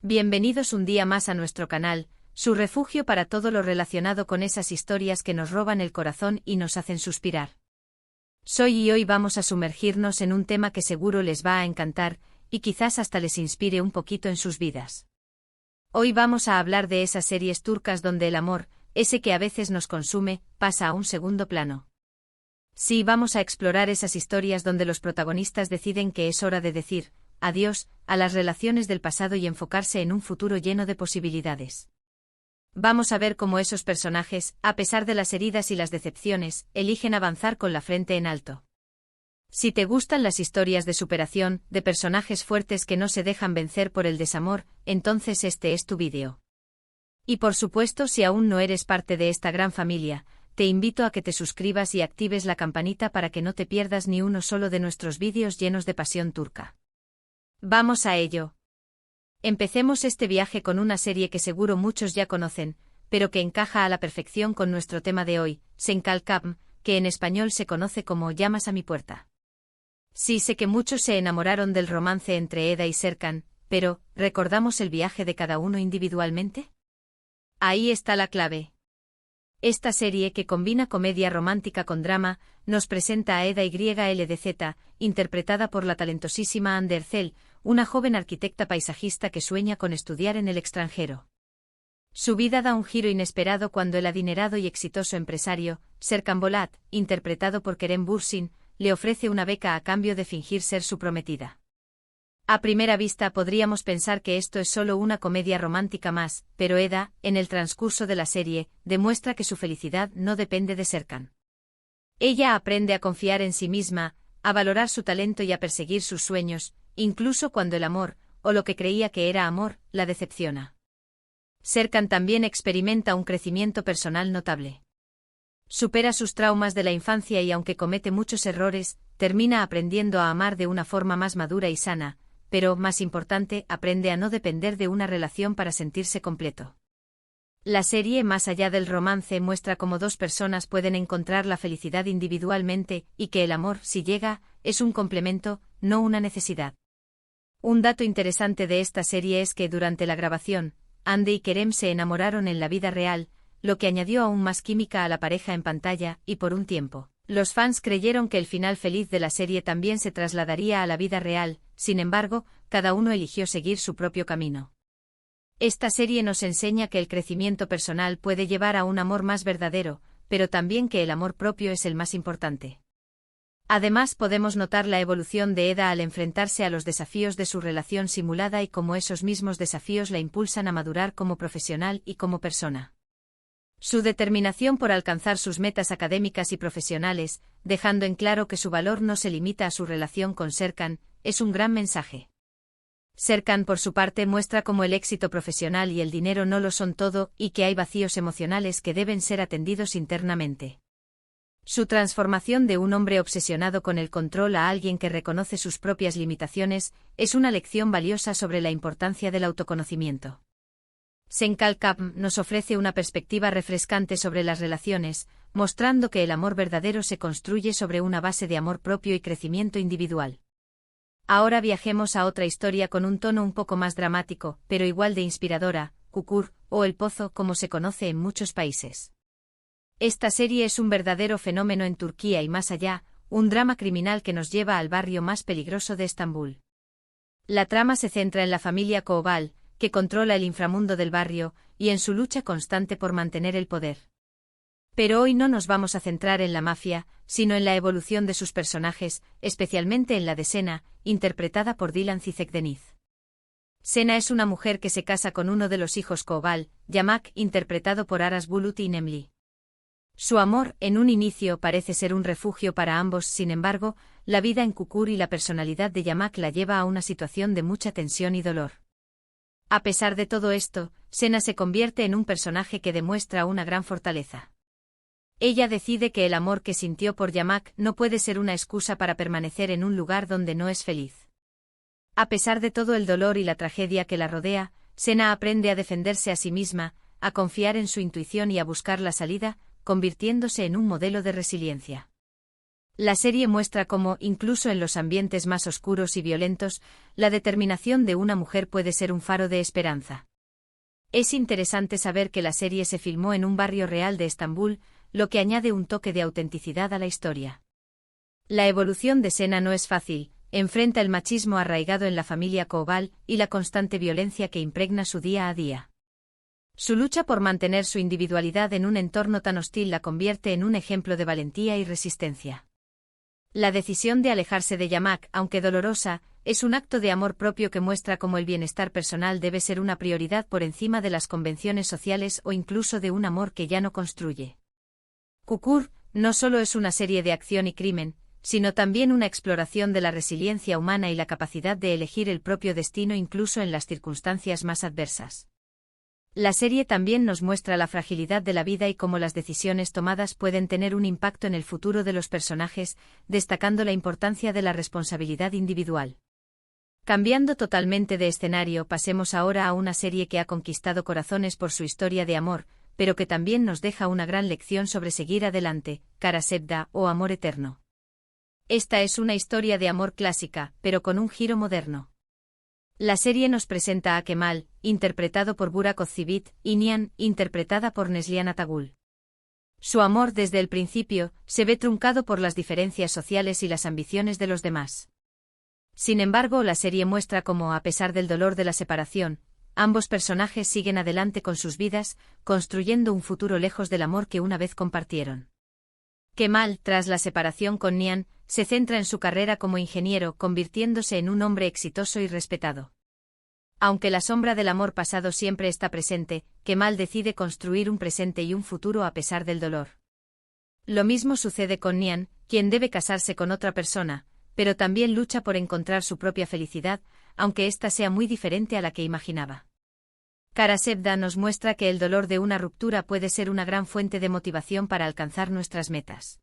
Bienvenidos un día más a nuestro canal, su refugio para todo lo relacionado con esas historias que nos roban el corazón y nos hacen suspirar. Y hoy vamos a sumergirnos en un tema que seguro les va a encantar, y quizás hasta les inspire un poquito en sus vidas. Hoy vamos a hablar de esas series turcas donde el amor, ese que a veces nos consume, pasa a un segundo plano. Sí, vamos a explorar esas historias donde los protagonistas deciden que es hora de decir adiós a las relaciones del pasado y enfocarse en un futuro lleno de posibilidades. Vamos a ver cómo esos personajes, a pesar de las heridas y las decepciones, eligen avanzar con la frente en alto. Si te gustan las historias de superación, de personajes fuertes que no se dejan vencer por el desamor, entonces este es tu vídeo. Y por supuesto, si aún no eres parte de esta gran familia, te invito a que te suscribas y actives la campanita para que no te pierdas ni uno solo de nuestros vídeos llenos de pasión turca. Vamos a ello. Empecemos este viaje con una serie que seguro muchos ya conocen, pero que encaja a la perfección con nuestro tema de hoy, Sen Kalkam, que en español se conoce como Llamas a mi puerta. Sí, sé que muchos se enamoraron del romance entre Eda y Serkan, pero ¿recordamos el viaje de cada uno individualmente? Ahí está la clave. Esta serie, que combina comedia romántica con drama, nos presenta a Eda YLDZ, interpretada por la talentosísima Hande Erçel, una joven arquitecta paisajista que sueña con estudiar en el extranjero. Su vida da un giro inesperado cuando el adinerado y exitoso empresario, Serkan Bolat, interpretado por Kerem Bürsin, le ofrece una beca a cambio de fingir ser su prometida. A primera vista podríamos pensar que esto es solo una comedia romántica más, pero Eda, en el transcurso de la serie, demuestra que su felicidad no depende de Serkan. Ella aprende a confiar en sí misma, a valorar su talento y a perseguir sus sueños, incluso cuando el amor, o lo que creía que era amor, la decepciona. Serkan también experimenta un crecimiento personal notable. Supera sus traumas de la infancia y aunque comete muchos errores, termina aprendiendo a amar de una forma más madura y sana, pero, más importante, aprende a no depender de una relación para sentirse completo. La serie, más allá del romance, muestra cómo dos personas pueden encontrar la felicidad individualmente, y que el amor, si llega, es un complemento, no una necesidad. Un dato interesante de esta serie es que durante la grabación, Hande y Kerem se enamoraron en la vida real, lo que añadió aún más química a la pareja en pantalla, y por un tiempo, los fans creyeron que el final feliz de la serie también se trasladaría a la vida real. Sin embargo, cada uno eligió seguir su propio camino. Esta serie nos enseña que el crecimiento personal puede llevar a un amor más verdadero, pero también que el amor propio es el más importante. Además, podemos notar la evolución de Eda al enfrentarse a los desafíos de su relación simulada y cómo esos mismos desafíos la impulsan a madurar como profesional y como persona. Su determinación por alcanzar sus metas académicas y profesionales, dejando en claro que su valor no se limita a su relación con Serkan, es un gran mensaje. Serkan, por su parte, muestra cómo el éxito profesional y el dinero no lo son todo y que hay vacíos emocionales que deben ser atendidos internamente. Su transformación de un hombre obsesionado con el control a alguien que reconoce sus propias limitaciones es una lección valiosa sobre la importancia del autoconocimiento. Sen Kalkam nos ofrece una perspectiva refrescante sobre las relaciones, mostrando que el amor verdadero se construye sobre una base de amor propio y crecimiento individual. Ahora viajemos a otra historia con un tono un poco más dramático, pero igual de inspiradora, Çukur, o El Pozo como se conoce en muchos países. Esta serie es un verdadero fenómeno en Turquía y más allá, un drama criminal que nos lleva al barrio más peligroso de Estambul. La trama se centra en la familia Koval, que controla el inframundo del barrio, y en su lucha constante por mantener el poder. Pero hoy no nos vamos a centrar en la mafia, sino en la evolución de sus personajes, especialmente en la de Sena, interpretada por Dilan Cizek-Deniz. Sena es una mujer que se casa con uno de los hijos Koval, Yamak, interpretado por Aras Bulut y Nemli. Su amor, en un inicio, parece ser un refugio para ambos, sin embargo, la vida en Çukur y la personalidad de Yamak la lleva a una situación de mucha tensión y dolor. A pesar de todo esto, Sena se convierte en un personaje que demuestra una gran fortaleza. Ella decide que el amor que sintió por Yamak no puede ser una excusa para permanecer en un lugar donde no es feliz. A pesar de todo el dolor y la tragedia que la rodea, Sena aprende a defenderse a sí misma, a confiar en su intuición y a buscar la salida, convirtiéndose en un modelo de resiliencia. La serie muestra cómo, incluso en los ambientes más oscuros y violentos, la determinación de una mujer puede ser un faro de esperanza. Es interesante saber que la serie se filmó en un barrio real de Estambul, lo que añade un toque de autenticidad a la historia. La evolución de Sena no es fácil, enfrenta el machismo arraigado en la familia Koval y la constante violencia que impregna su día a día. Su lucha por mantener su individualidad en un entorno tan hostil la convierte en un ejemplo de valentía y resistencia. La decisión de alejarse de Yamak, aunque dolorosa, es un acto de amor propio que muestra cómo el bienestar personal debe ser una prioridad por encima de las convenciones sociales o incluso de un amor que ya no construye. Kukur no solo es una serie de acción y crimen, sino también una exploración de la resiliencia humana y la capacidad de elegir el propio destino incluso en las circunstancias más adversas. La serie también nos muestra la fragilidad de la vida y cómo las decisiones tomadas pueden tener un impacto en el futuro de los personajes, destacando la importancia de la responsabilidad individual. Cambiando totalmente de escenario, pasemos ahora a una serie que ha conquistado corazones por su historia de amor, pero que también nos deja una gran lección sobre seguir adelante, Kara Sevda o Amor Eterno. Esta es una historia de amor clásica, pero con un giro moderno. La serie nos presenta a Kemal, interpretado por Burak Özçivit, y Nihan, interpretada por Neslihan Atagul. Su amor desde el principio se ve truncado por las diferencias sociales y las ambiciones de los demás. Sin embargo, la serie muestra cómo, a pesar del dolor de la separación, ambos personajes siguen adelante con sus vidas, construyendo un futuro lejos del amor que una vez compartieron. Kemal, tras la separación con Nihan, se centra en su carrera como ingeniero, convirtiéndose en un hombre exitoso y respetado. Aunque la sombra del amor pasado siempre está presente, Kemal decide construir un presente y un futuro a pesar del dolor. Lo mismo sucede con Nihan, quien debe casarse con otra persona, pero también lucha por encontrar su propia felicidad, aunque ésta sea muy diferente a la que imaginaba. Kara Sevda nos muestra que el dolor de una ruptura puede ser una gran fuente de motivación para alcanzar nuestras metas.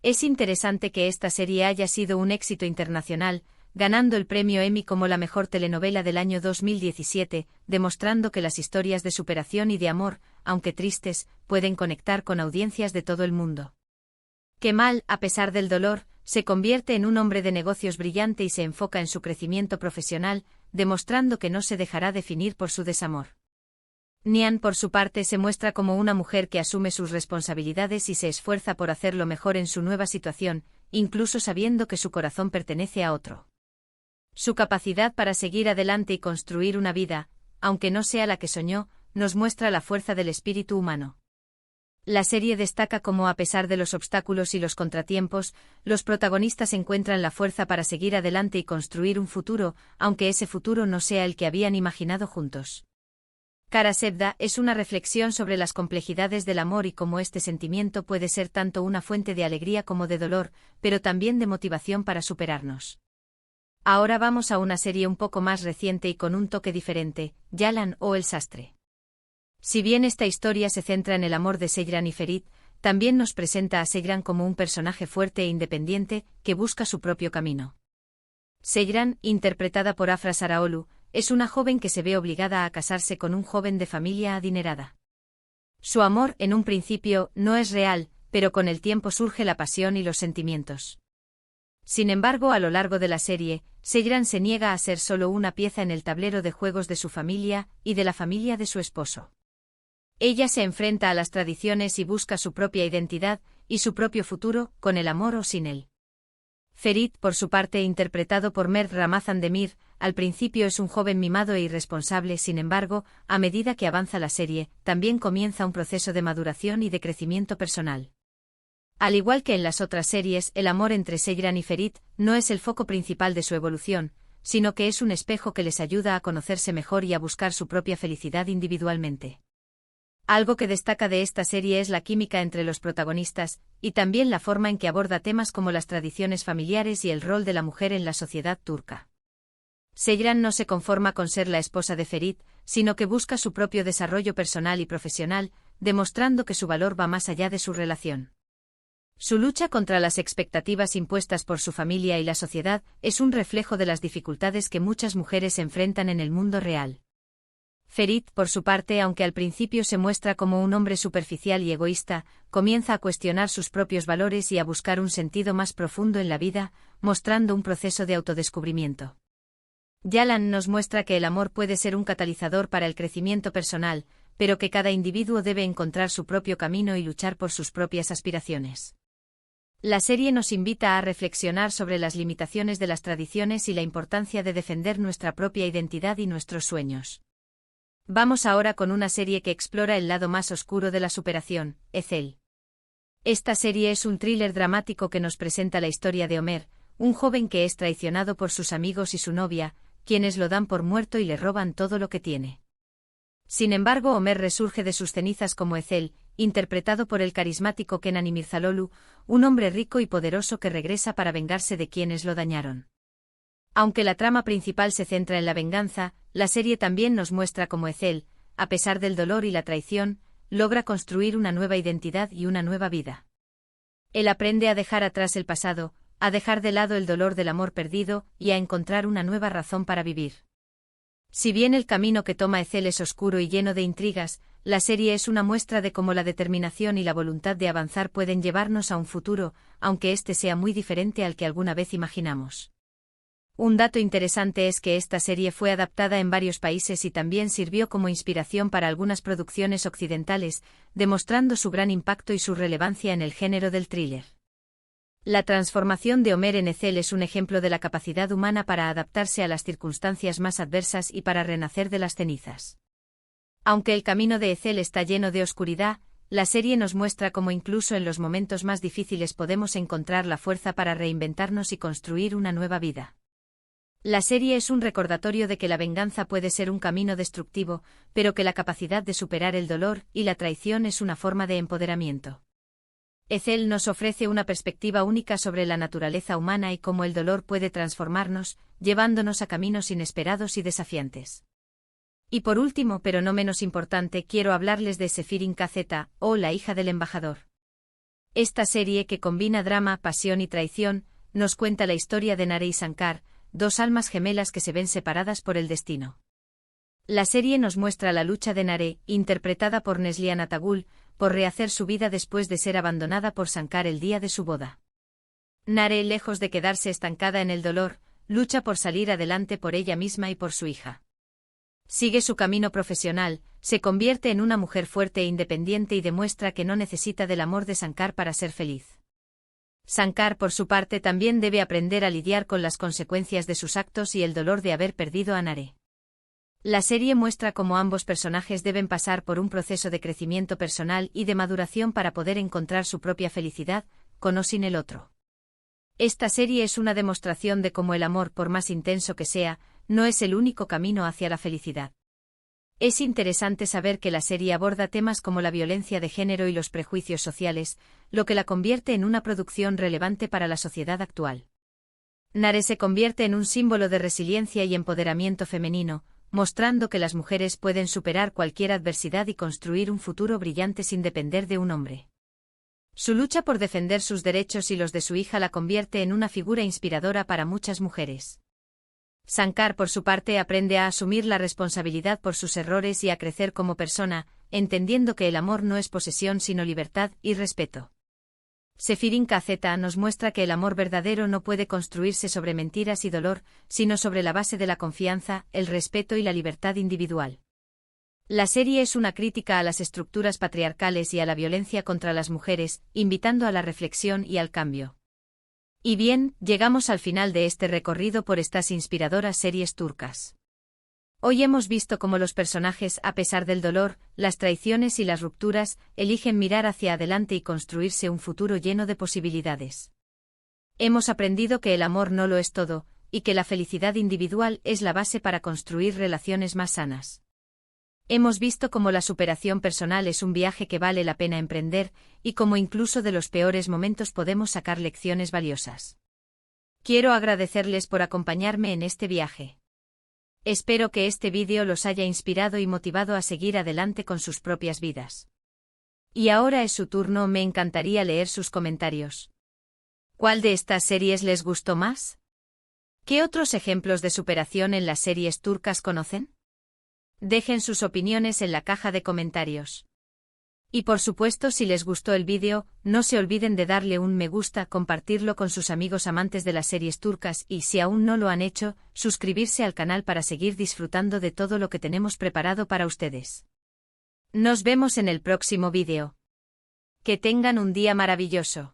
Es interesante que esta serie haya sido un éxito internacional, ganando el premio Emmy como la mejor telenovela del año 2017, demostrando que las historias de superación y de amor, aunque tristes, pueden conectar con audiencias de todo el mundo. Kemal, a pesar del dolor, se convierte en un hombre de negocios brillante y se enfoca en su crecimiento profesional, demostrando que no se dejará definir por su desamor. Nihan, por su parte, se muestra como una mujer que asume sus responsabilidades y se esfuerza por hacerlo mejor en su nueva situación, incluso sabiendo que su corazón pertenece a otro. Su capacidad para seguir adelante y construir una vida, aunque no sea la que soñó, nos muestra la fuerza del espíritu humano. La serie destaca cómo, a pesar de los obstáculos y los contratiempos, los protagonistas encuentran la fuerza para seguir adelante y construir un futuro, aunque ese futuro no sea el que habían imaginado juntos. Kara Sevda es una reflexión sobre las complejidades del amor y cómo este sentimiento puede ser tanto una fuente de alegría como de dolor, pero también de motivación para superarnos. Ahora vamos a una serie un poco más reciente y con un toque diferente, Yalan o El Sastre. Si bien esta historia se centra en el amor de Seyran y Ferit, también nos presenta a Seyran como un personaje fuerte e independiente, que busca su propio camino. Seyran, interpretada por Afra Saraolu, es una joven que se ve obligada a casarse con un joven de familia adinerada. Su amor, en un principio, no es real, pero con el tiempo surge la pasión y los sentimientos. Sin embargo, a lo largo de la serie, Seyran se niega a ser solo una pieza en el tablero de juegos de su familia y de la familia de su esposo. Ella se enfrenta a las tradiciones y busca su propia identidad y su propio futuro, con el amor o sin él. Ferit, por su parte, interpretado por Mert Ramazan Demir, al principio es un joven mimado e irresponsable, sin embargo, a medida que avanza la serie, también comienza un proceso de maduración y de crecimiento personal. Al igual que en las otras series, el amor entre Seyran y Ferit no es el foco principal de su evolución, sino que es un espejo que les ayuda a conocerse mejor y a buscar su propia felicidad individualmente. Algo que destaca de esta serie es la química entre los protagonistas, y también la forma en que aborda temas como las tradiciones familiares y el rol de la mujer en la sociedad turca. Seyran no se conforma con ser la esposa de Ferit, sino que busca su propio desarrollo personal y profesional, demostrando que su valor va más allá de su relación. Su lucha contra las expectativas impuestas por su familia y la sociedad es un reflejo de las dificultades que muchas mujeres enfrentan en el mundo real. Ferit, por su parte, aunque al principio se muestra como un hombre superficial y egoísta, comienza a cuestionar sus propios valores y a buscar un sentido más profundo en la vida, mostrando un proceso de autodescubrimiento. Yalan nos muestra que el amor puede ser un catalizador para el crecimiento personal, pero que cada individuo debe encontrar su propio camino y luchar por sus propias aspiraciones. La serie nos invita a reflexionar sobre las limitaciones de las tradiciones y la importancia de defender nuestra propia identidad y nuestros sueños. Vamos ahora con una serie que explora el lado más oscuro de la superación, Ethel. Esta serie es un thriller dramático que nos presenta la historia de Homer, un joven que es traicionado por sus amigos y su novia, quienes lo dan por muerto y le roban todo lo que tiene. Sin embargo, Homer resurge de sus cenizas como Ethel, interpretado por el carismático Kenan Imirzalolu, un hombre rico y poderoso que regresa para vengarse de quienes lo dañaron. Aunque la trama principal se centra en la venganza, la serie también nos muestra cómo Ethel, a pesar del dolor y la traición, logra construir una nueva identidad y una nueva vida. Él aprende a dejar atrás el pasado, a dejar de lado el dolor del amor perdido y a encontrar una nueva razón para vivir. Si bien el camino que toma Ethel es oscuro y lleno de intrigas, la serie es una muestra de cómo la determinación y la voluntad de avanzar pueden llevarnos a un futuro, aunque este sea muy diferente al que alguna vez imaginamos. Un dato interesante es que esta serie fue adaptada en varios países y también sirvió como inspiración para algunas producciones occidentales, demostrando su gran impacto y su relevancia en el género del thriller. La transformación de Homer en Ethel es un ejemplo de la capacidad humana para adaptarse a las circunstancias más adversas y para renacer de las cenizas. Aunque el camino de Ethel está lleno de oscuridad, la serie nos muestra cómo incluso en los momentos más difíciles podemos encontrar la fuerza para reinventarnos y construir una nueva vida. La serie es un recordatorio de que la venganza puede ser un camino destructivo, pero que la capacidad de superar el dolor y la traición es una forma de empoderamiento. Ethel nos ofrece una perspectiva única sobre la naturaleza humana y cómo el dolor puede transformarnos, llevándonos a caminos inesperados y desafiantes. Y por último, pero no menos importante, quiero hablarles de Sefirin Kazeta, o La hija del embajador. Esta serie, que combina drama, pasión y traición, nos cuenta la historia de Nare y Sankar, dos almas gemelas que se ven separadas por el destino. La serie nos muestra la lucha de Nare, interpretada por Neslihan Tagul, por rehacer su vida después de ser abandonada por Sankar el día de su boda. Nare, lejos de quedarse estancada en el dolor, lucha por salir adelante por ella misma y por su hija. Sigue su camino profesional, se convierte en una mujer fuerte e independiente y demuestra que no necesita del amor de Sankar para ser feliz. Sankar, por su parte, también debe aprender a lidiar con las consecuencias de sus actos y el dolor de haber perdido a Nare. La serie muestra cómo ambos personajes deben pasar por un proceso de crecimiento personal y de maduración para poder encontrar su propia felicidad, con o sin el otro. Esta serie es una demostración de cómo el amor, por más intenso que sea, no es el único camino hacia la felicidad. Es interesante saber que la serie aborda temas como la violencia de género y los prejuicios sociales, lo que la convierte en una producción relevante para la sociedad actual. Nare se convierte en un símbolo de resiliencia y empoderamiento femenino, mostrando que las mujeres pueden superar cualquier adversidad y construir un futuro brillante sin depender de un hombre. Su lucha por defender sus derechos y los de su hija la convierte en una figura inspiradora para muchas mujeres. Sankar, por su parte, aprende a asumir la responsabilidad por sus errores y a crecer como persona, entendiendo que el amor no es posesión sino libertad y respeto. Sefirin Kazeta nos muestra que el amor verdadero no puede construirse sobre mentiras y dolor, sino sobre la base de la confianza, el respeto y la libertad individual. La serie es una crítica a las estructuras patriarcales y a la violencia contra las mujeres, invitando a la reflexión y al cambio. Y bien, llegamos al final de este recorrido por estas inspiradoras series turcas. Hoy hemos visto cómo los personajes, a pesar del dolor, las traiciones y las rupturas, eligen mirar hacia adelante y construirse un futuro lleno de posibilidades. Hemos aprendido que el amor no lo es todo, y que la felicidad individual es la base para construir relaciones más sanas. Hemos visto cómo la superación personal es un viaje que vale la pena emprender, y cómo incluso de los peores momentos podemos sacar lecciones valiosas. Quiero agradecerles por acompañarme en este viaje. Espero que este vídeo los haya inspirado y motivado a seguir adelante con sus propias vidas. Y ahora es su turno, me encantaría leer sus comentarios. ¿Cuál de estas series les gustó más? ¿Qué otros ejemplos de superación en las series turcas conocen? Dejen sus opiniones en la caja de comentarios. Y por supuesto, si les gustó el vídeo, no se olviden de darle un me gusta, compartirlo con sus amigos amantes de las series turcas y, si aún no lo han hecho, suscribirse al canal para seguir disfrutando de todo lo que tenemos preparado para ustedes. Nos vemos en el próximo vídeo. Que tengan un día maravilloso.